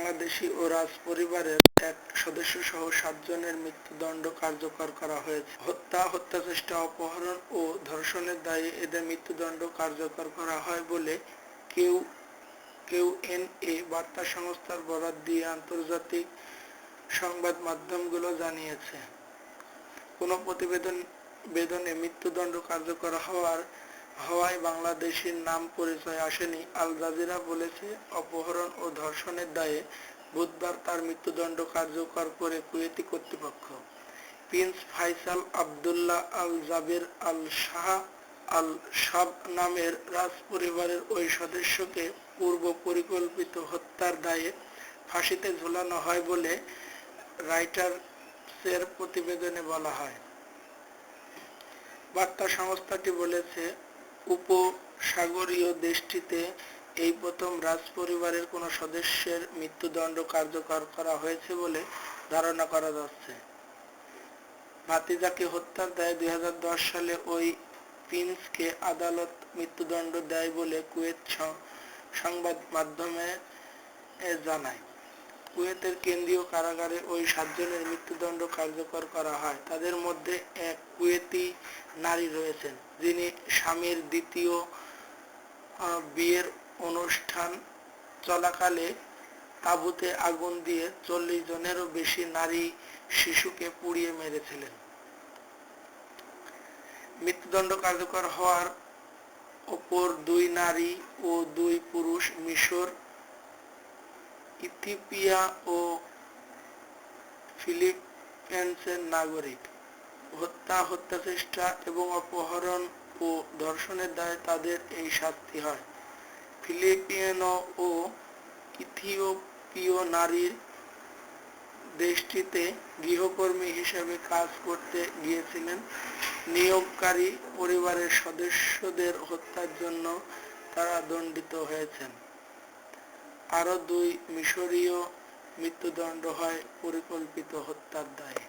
বাংলাদেশি ও রাজ পরিবারের এক সদস্য সহ 7 জনের মৃত্যুদণ্ড কার্যকর করা হয়েছে। হত্যা, হত্যাচেষ্টা, অপহরণ ও ধর্ষণের দায়ে এদের মৃত্যুদণ্ড কার্যকর করা হয় বলে কিউএনএ বার্তা সংস্থার বরাত দিয়ে আন্তর্জাতিক সংবাদ মাধ্যমগুলো জানিয়েছে। কোনো প্রতিবেদনে মৃত্যুদণ্ড কার্যকর হওয়ায় বাংলাদেশির নাম পরিচয় আসেনি। আল জাজিরা বলেছে, অপহরণ ও ধর্ষণের দায়ে বুধবার তার মৃত্যুদণ্ড কার্যকর করে কুয়েতি কর্তৃপক্ষ। প্রিন্স ফাইসাল আবদুল্লাহ আল জাবের আল শাহ আল শাব নামের রাজ পরিবারের ওই সদস্যকে পূর্ব পরিকল্পিত হত্যার দায়ে ফাঁসিতে ঝোলানো হয় বলে রয়টার্সের প্রতিবেদনে বলা হয়। বার্তা সংস্থাটি বলেছে, উপসাগরীয় দেশটিতে এই প্রথম রাজ পরিবারের কোনো সদস্যের মৃত্যুদণ্ড কার্যকর করা হয়েছে বলে ধারণা করা যাচ্ছে। ভাতিজাকে হত্যার দায়ে 2010 সালে ওই প্রিন্সকে আদালত মৃত্যুদণ্ড দেয় বলে কুয়েত সংবাদ মাধ্যমে জানায়। কুয়েতের কেন্দ্রীয় কারাগারে ওই 7 জনের মৃত্যুদণ্ড কার্যকর করা হয়। তাদের মধ্যে এক কুয়েতি নারী রয়েছেন, যিনি স্বামীর দ্বিতীয় বিয়ের অনুষ্ঠান চলাকালে তাঁবুতে আগুন দিয়ে 40 জনেরও বেশি নারী শিশুকে পুড়িয়ে মেরেছিলেন। মৃত্যুদণ্ড কার্যকর হওয়ার অপর 2 নারী ও 2 পুরুষ মিশর, ইথিওপিয়া ও ফিলিপাইন্সের নাগরিক। হত্যা, হত্যাচেষ্টা এবং অপহরণ ও ধর্ষণের দায়ে তাদের এই শাস্তি হয়। ফিলিপিনো ও ইথিওপীয় নারীর দেশটিতে গৃহকর্মী হিসেবে কাজ করতে গিয়েছিলেন। নিয়োগকারী পরিবারের সদস্যদের হত্যার জন্য তারা দণ্ডিত হয়েছেন। আরও 2 মিশরীয় মৃত্যুদণ্ড হয় পরিকল্পিত হত্যার দায়ে।